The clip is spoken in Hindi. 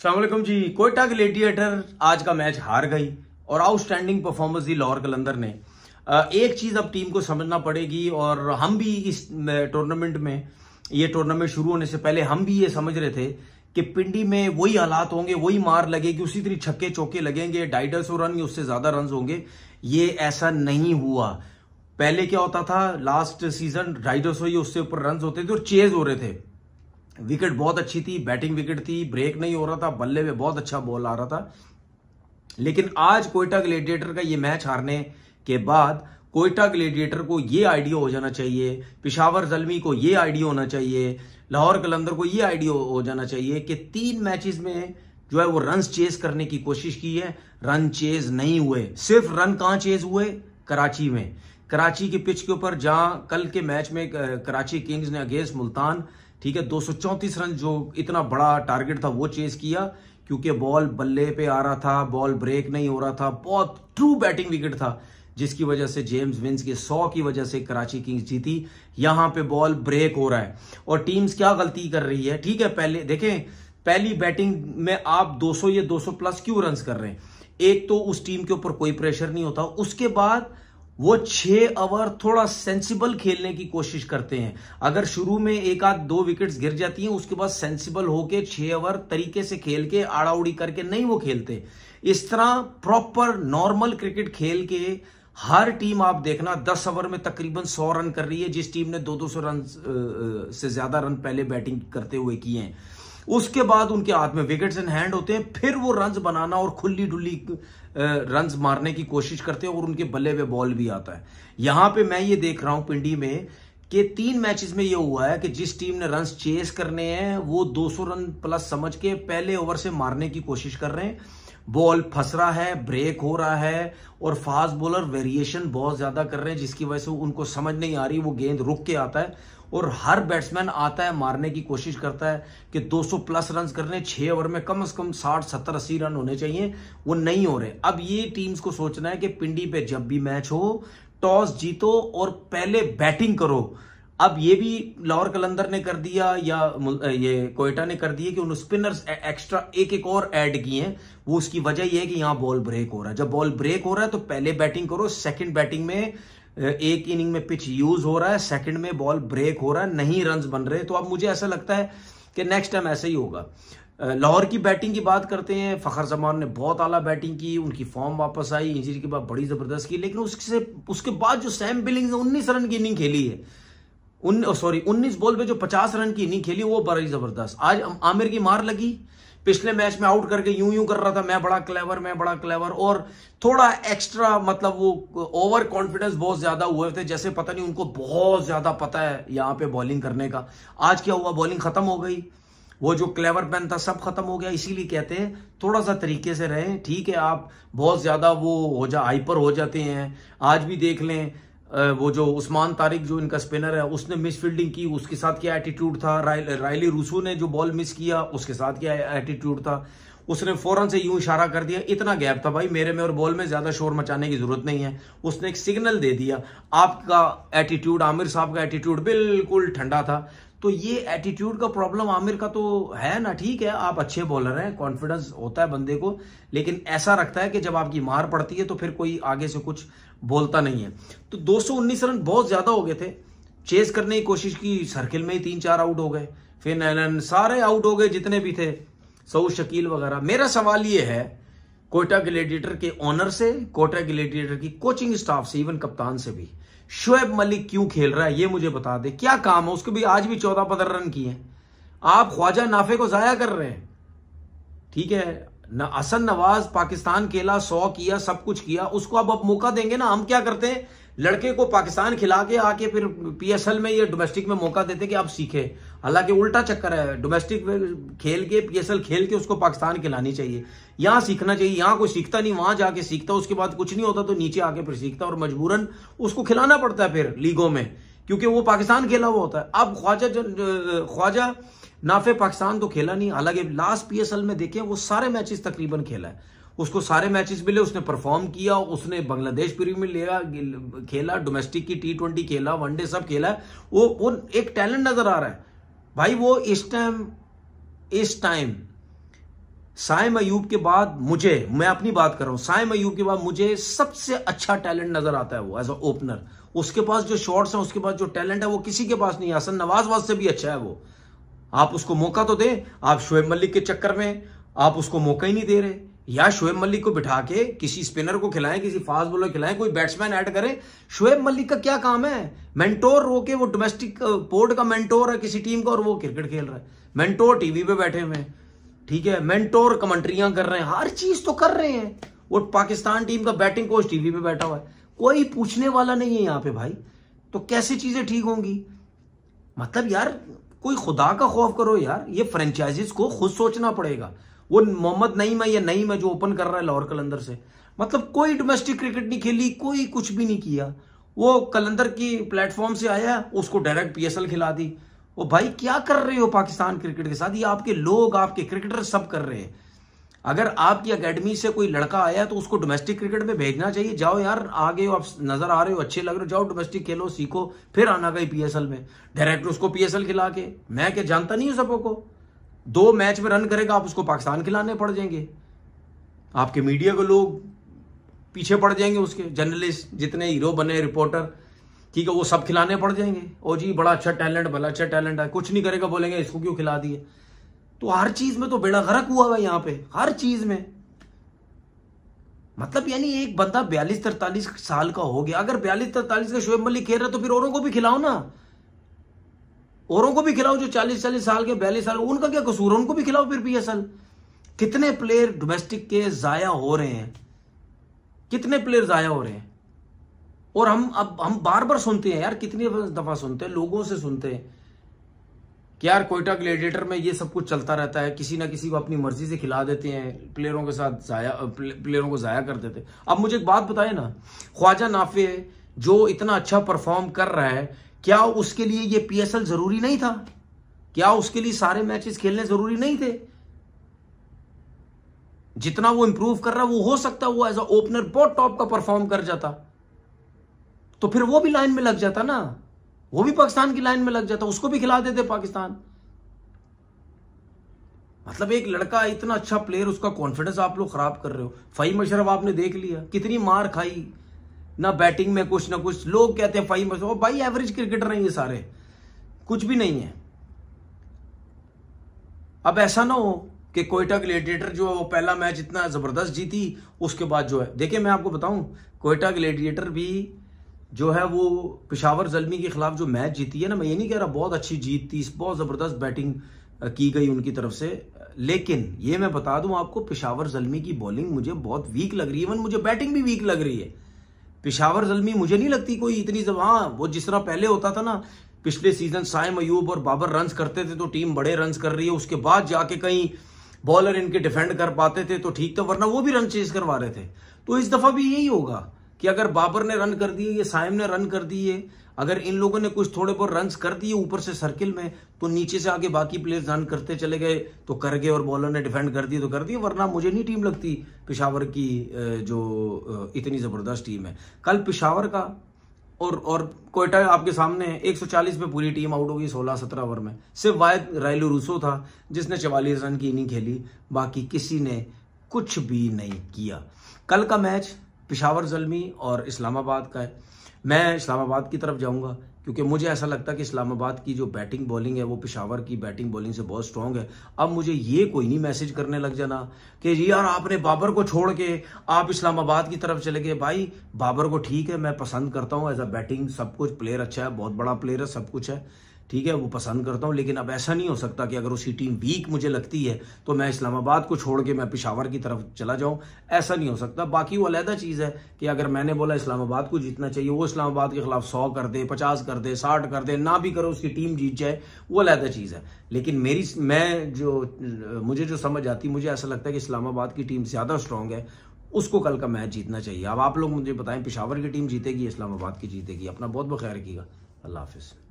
अस्सलाम वालेकुम जी। कोयटा ग्लेडिएटर आज का मैच हार गई और आउटस्टैंडिंग परफॉर्मेंस दी लाहौर कलंदर ने। एक चीज अब टीम को समझना पड़ेगी और हम भी इस टूर्नामेंट में, ये टूर्नामेंट शुरू होने से पहले हम भी ये समझ रहे थे कि पिंडी में वही हालात होंगे, वही मार लगेगी, उसी तरह छक्के चौके लगेंगे, 250 रन या उससे ज्यादा रन होंगे। ये ऐसा नहीं हुआ। पहले क्या होता था, लास्ट सीजन 250 या उससे ऊपर रन होते थे और चेज हो रहे थे। विकेट बहुत अच्छी थी, बैटिंग विकेट थी, ब्रेक नहीं हो रहा था, बल्ले में बहुत अच्छा बॉल आ रहा था। लेकिन आज कोयटा ग्लेडिएटर का ये मैच हारने के बाद कोयटा ग्लेडिएटर को ये आइडिया हो जाना चाहिए, पेशावर ज़ल्मी को ये आइडिया होना चाहिए, लाहौर कलंदर को ये आइडिया हो जाना चाहिए कि 3 मैचेस में जो है वो रन चेज करने की कोशिश की है, रन चेज नहीं हुए। सिर्फ रन कहां चेज हुए? कराची में, कराची की पिच के ऊपर, जहां कल के मैच में कराची किंग्स ने अगेंस्ट मुल्तान, ठीक है, 234 रन जो इतना बड़ा टारगेट था वो चेज किया, क्योंकि बॉल बल्ले पे आ रहा था, बॉल ब्रेक नहीं हो रहा था, बहुत ट्रू बैटिंग विकेट था, जिसकी वजह से जेम्स विंस के 100 की वजह से कराची किंग्स जीती। यहां पे बॉल ब्रेक हो रहा है और टीम्स क्या गलती कर रही है? ठीक है, पहले देखें, पहली बैटिंग में आप 200 या 200 प्लस क्यों रन कर रहे हैं? एक तो उस टीम के ऊपर कोई प्रेशर नहीं होता, उसके बाद वो 6 ओवर थोड़ा सेंसिबल खेलने की कोशिश करते हैं। अगर शुरू में 1 आध 2 विकेट्स गिर जाती हैं, उसके बाद सेंसिबल होके 6 ओवर तरीके से खेल के आड़ा उड़ी करके नहीं वो खेलते। इस तरह प्रॉपर नॉर्मल क्रिकेट खेल के हर टीम आप देखना 10 ओवर में तकरीबन 100 रन कर रही है, जिस टीम ने 200 रन से ज्यादा रन पहले बैटिंग करते हुए किए हैं। उसके बाद उनके हाथ में विकेट्स इन हैंड होते हैं, फिर वो रन्स बनाना और खुली डुली रन्स मारने की कोशिश करते हैं और उनके बल्ले पे बॉल भी आता है। यहां पे मैं ये देख रहा हूं पिंडी में कि 3 मैचेस में ये हुआ है कि जिस टीम ने रन्स चेस करने हैं वो 200 रन प्लस समझ के पहले ओवर से मारने की कोशिश कर रहे हैं। बॉल फंस रहा है, ब्रेक हो रहा है और फास्ट बॉलर वेरिएशन बहुत ज्यादा कर रहे हैं, जिसकी वजह से उनको समझ नहीं आ रही, वो गेंद रुक के आता है और हर बैट्समैन आता है मारने की कोशिश करता है कि 200 प्लस रन करने 6 ओवर में कम से कम 60, 70, 80 रन होने चाहिए, वो नहीं हो रहे। अब ये टीम्स को सोचना है कि पिंडी पे जब भी मैच हो, टॉस जीतो और पहले बैटिंग करो। अब ये भी लाहौर कलंदर ने कर दिया या ये कोयटा ने कर दिया कि उन स्पिनर्स एक्स्ट्रा एक और ऐड किए हैं। वो उसकी वजह यह है कि यहां बॉल ब्रेक हो रहा है। जब बॉल ब्रेक हो रहा है तो पहले बैटिंग करो, सेकंड बैटिंग में एक इनिंग में पिच यूज हो रहा है, सेकंड में बॉल ब्रेक हो रहा है, नहीं रन्स बन रहे। तो अब मुझे ऐसा लगता है कि नेक्स्ट टाइम ऐसा ही होगा। लाहौर की बैटिंग की बात करते हैं, फखर जमान ने बहुत आला बैटिंग की, उनकी फॉर्म वापस आई, इंजरी के बाद बड़ी जबरदस्त की। लेकिन उसके बाद जो सैम बिलिंग्स ने 19 रन की इनिंग खेली है, 19 बॉल पे जो 50 रन की इनिंग खेली, वो बड़ी जबरदस्त। आज आमिर की मार लगी, पिछले मैच में आउट करके यूं कर रहा था, मैं बड़ा क्लेवर, और थोड़ा एक्स्ट्रा, मतलब वो ओवर कॉन्फिडेंस बहुत ज्यादा हुए थे, जैसे पता नहीं उनको बहुत ज्यादा पता है यहां पे बॉलिंग करने का। आज क्या हुआ, बॉलिंग खत्म हो गई, वो जो क्लेवर पेन था सब खत्म हो गया। इसीलिए कहते हैं थोड़ा सा तरीके से रहें। ठीक है, आप बहुत ज्यादा वो हाइपर हो जाते हैं। आज भी देख लें, वो जो उस्मान तारिक जो इनका स्पिनर है, उसने मिस फील्डिंग की, उसके साथ क्या एटीट्यूड था। रायली रूसू ने जो बॉल मिस किया, उसके साथ क्या एटीट्यूड था। उसने फौरन से यूं इशारा कर दिया, इतना गैप था भाई मेरे में और बॉल में, ज्यादा शोर मचाने की जरूरत नहीं है। उसने एक सिग्नल दे दिया। आपका एटीट्यूड, आमिर साहब का एटीट्यूड बिल्कुल ठंडा था। तो ये एटीट्यूड का प्रॉब्लम आमिर का तो है ना। ठीक है, आप अच्छे बॉलर हैं, कॉन्फिडेंस होता है बंदे को, लेकिन ऐसा रखता है कि जब आपकी मार पड़ती है तो फिर कोई आगे से कुछ बोलता नहीं है। तो 219 रन बहुत ज्यादा हो गए थे। चेस करने की कोशिश की, सर्किल में ही 3-4 आउट हो गए, फिर नैलन सारे आउट हो गए जितने भी थे, सऊद शकील वगैरह। मेरा सवाल ये है कोयटा ग्लेडिएटर के ऑनर से, कोयटा ग्लेडिएटर की कोचिंग स्टाफ से, इवन कप्तान से भी, शोएब मलिक क्यों खेल रहा है ये मुझे बता दे। क्या काम है उसको? भी आज भी 14-15 रन किए। आप ख्वाजा नाफे को जाया कर रहे हैं। ठीक है, हसन नवाज पाकिस्तान खेला, 100 किया, सब कुछ किया, उसको अब मौका देंगे ना। हम क्या करते हैं, लड़के को पाकिस्तान खिला के आके फिर पीएसएल में या डोमेस्टिक में मौका देते कि आप सीखे। हालांकि उल्टा चक्कर है, डोमेस्टिक खेल के, पीएसएल खेल के उसको पाकिस्तान खिलानी चाहिए। यहां सीखना चाहिए। यहां कोई सीखता नहीं, वहां जाके सीखता, उसके बाद कुछ नहीं होता तो नीचे आके फिर सीखता और मजबूरन उसको खिलाना पड़ता है फिर लीगों में, क्योंकि वो पाकिस्तान खेला हुआ होता है। अब ख्वाजा नाफे पाकिस्तान तो खेला नहीं, हालांकि लास्ट पीएसएल में देखें वो सारे मैचेस तकरीबन खेला है, उसको सारे मैचेस मिले, उसने परफॉर्म किया, उसने बांग्लादेश प्रीमियर खेला, डोमेस्टिक की T20 खेला, वनडे सब खेला है। वो एक टैलेंट नजर आ रहा है भाई। वो इस टाइम साइम अयूब के बाद मैं अपनी बात कर रहा हूं, साइम अयूब के बाद मुझे सबसे अच्छा टैलेंट नजर आता है वो एज अ ओपनर। उसके पास जो शॉट्स हैं, उसके पास जो टैलेंट है वो किसी के पास नहीं है। हसन नवाज से भी अच्छा है वो। आप उसको मौका तो दें। आप शोएब मलिक के चक्कर में आप उसको मौका ही नहीं दे रहे। या शोएब मलिक को बिठा के किसी स्पिनर को खिलाएं, किसी फास्ट बॉलर को खिलाएं, कोई बैट्समैन ऐड करें। शोएब मलिक का क्या काम है? मेंटोर रोके, वो डोमेस्टिक पोर्ट का मेंटोर है किसी टीम का और वो क्रिकेट खेल रहा है। मेंटोर टीवी पे बैठे हुए हैं, ठीक है, मेंटोर कमेंट्रियां कर रहे हैं, हर चीज तो कर रहे हैं। वो पाकिस्तान टीम का बैटिंग कोच टीवी पे बैठा हुआ है, कोई पूछने वाला नहीं है यहां पे भाई। तो कैसे चीजें ठीक होंगी? मतलब यार कोई खुदा का खौफ करो यार। ये फ्रेंचाइजीज को खुद सोचना पड़ेगा। वो मोहम्मद नईम है, या नईम है जो ओपन कर रहा है लाहौर कलंदर से, मतलब कोई डोमेस्टिक क्रिकेट नहीं खेली, कोई कुछ भी नहीं किया। वो कलंदर की प्लेटफॉर्म से आया, उसको डायरेक्ट पीएसएल खिला दी। वो भाई क्या कर रहे हो पाकिस्तान क्रिकेट के साथ? ये आपके लोग, आपके क्रिकेटर सब कर रहे हैं। अगर आपकी अकेडमी से कोई लड़का आया तो उसको डोमेस्टिक क्रिकेट में भेजना चाहिए। जाओ यार, आगे आप नजर आ रहे हो, अच्छे लग रहे हो, जाओ डोमेस्टिक खेलो, सीखो, फिर आना गई पीएसएल में। डायरेक्ट उसको पीएसएल खिला के, मैं क्या जानता नहीं हूं सबों को, 2 मैच में रन करेगा, आप उसको पाकिस्तान खिलाने पड़ जाएंगे। आपके मीडिया के लोग पीछे पड़ जाएंगे, उसके जर्नलिस्ट जितने हीरो बने, रिपोर्टर, ठीक है, वो सब खिलाने पड़ जाएंगे। ओ जी बड़ा अच्छा टैलेंट, भला अच्छा टैलेंट है, कुछ नहीं करेगा, बोलेंगे इसको क्यों खिला दिए। तो हर चीज में तो बेड़ा गर्क हुआ है यहां पे, हर चीज में। मतलब यानी एक बंदा 42-43 साल का हो गया, अगर 42-43 का शोएब मलिक खेल रहा तो फिर औरों को भी खिलाओ ना। औरों को भी खिलाओ जो 40-40 साल के, 42 साल, उनका क्या कसूर है? उनको भी खिलाओ फिर पीएसएल। कितने प्लेयर डोमेस्टिक के जाया हो रहे हैं, कितने प्लेयर जाया हो रहे हैं। और हम बार बार सुनते हैं यार, कितनी दफा सुनते हैं, लोगों से सुनते हैं कि यार कोयटा ग्लैडिएटर में ये सब कुछ चलता रहता है, किसी ना किसी को अपनी मर्जी से खिला देते हैं, प्लेयरों के साथ प्लेयरों को जाया कर देते। अब मुझे एक बात बताए ना, ख्वाजा नाफे जो इतना अच्छा परफॉर्म कर रहा है, क्या उसके लिए ये पीएसएल जरूरी नहीं था? क्या उसके लिए सारे मैचेस खेलने जरूरी नहीं थे? जितना वो इंप्रूव कर रहा है, वो हो सकता है वो एज अ ओपनर बहुत टॉप का परफॉर्म कर जाता, तो फिर वो भी लाइन में लग जाता ना, वो भी पाकिस्तान की लाइन में लग जाता, उसको भी खिला देते पाकिस्तान। मतलब एक लड़का इतना अच्छा प्लेयर, उसका कॉन्फिडेंस आप लोग खराब कर रहे हो। फ़हीम अशरफ आपने देख लिया, कितनी मार खाई ना, बैटिंग में कुछ ना कुछ। लोग कहते हैं फ़हीम अशरफ, भाई एवरेज क्रिकेटर हैं ये सारे, कुछ भी नहीं है। अब ऐसा ना हो कि कोयटा ग्लैडिएटर जो है वो पहला मैच इतना जबरदस्त जीती, उसके बाद जो है, देखिए मैं आपको बताऊं, कोयटा ग्लैडिएटर भी जो है वो पेशावर ज़ल्मी के खिलाफ जो मैच जीती है ना, मैं ये नहीं कह रहा बहुत अच्छी जीत थी, बहुत जबरदस्त बैटिंग की गई उनकी तरफ से, लेकिन ये मैं बता दूं आपको, पेशावर ज़ल्मी की बॉलिंग मुझे बहुत वीक लग रही है, इवन मुझे बैटिंग भी वीक लग रही है। पेशावर ज़ल्मी मुझे नहीं लगती कोई इतनी हाँ, वो जिस तरह पहले होता था ना, पिछले सीजन साइम अयूब और बाबर रन्स करते थे तो टीम बड़े रन्स कर रही है, उसके बाद जाके कहीं बॉलर इनके डिफेंड कर पाते थे तो ठीक था, वरना वो भी रन चेज करवा रहे थे। तो इस दफा भी यही होगा कि अगर बाबर ने रन कर दिए, ये साइम ने रन कर दिए, अगर इन लोगों ने कुछ थोड़े बहुत रन्स कर दिए ऊपर से सर्किल में, तो नीचे से आगे बाकी प्लेयर्स रन करते चले गए तो कर गए, और बॉलर ने डिफेंड कर दिए तो कर दिए, वरना मुझे नहीं टीम लगती पेशावर की जो इतनी जबरदस्त टीम है। कल पेशावर का और कोयटा आपके सामने 140 पे पूरी टीम आउट होगी 16-17 ओवर में। सिर्फ वाहिद रायलू रूसो था जिसने 44 रन की इनिंग खेली, बाकी किसी ने कुछ भी नहीं किया। कल का मैच पेशावर ज़ल्मी और इस्लामाबाद का है। मैं इस्लामाबाद की तरफ जाऊंगा क्योंकि मुझे ऐसा लगता है कि इस्लामाबाद की जो बैटिंग बॉलिंग है वो पेशावर की बैटिंग बॉलिंग से बहुत स्ट्रांग है। अब मुझे ये कोई नहीं मैसेज करने लग जाना कि यार आपने बाबर को छोड़ के आप इस्लामाबाद की तरफ चले गए। भाई बाबर को ठीक है, मैं पसंद करता हूँ एज अ बैटिंग, सब कुछ, प्लेयर अच्छा है, बहुत बड़ा प्लेयर है, सब कुछ है, ठीक है, वो पसंद करता हूं, लेकिन अब ऐसा नहीं हो सकता कि अगर उसकी टीम वीक मुझे लगती है तो मैं इस्लामाबाद को छोड़ के मैं पेशावर की तरफ चला जाऊं, ऐसा नहीं हो सकता। बाकी वो अलग चीज़ है कि अगर मैंने बोला इस्लामाबाद को जीतना चाहिए, वो इस्लामाबाद के खिलाफ 100 कर दे, 50 कर दे, 60 कर दे, ना भी करो उसकी टीम जीत जाए, वो अलग चीज़ है। लेकिन मुझे जो समझ आती, मुझे ऐसा लगता है कि इस्लामाबाद की टीम ज़्यादा स्ट्रांग है, उसको कल का मैच जीतना चाहिए। अब आप लोग मुझे बताएं पेशावर की टीम जीतेगी, इस्लामाबाद की जीतेगी? अपना बहुत बहुत ख्याल रखिएगा। अल्लाह हाफिज़।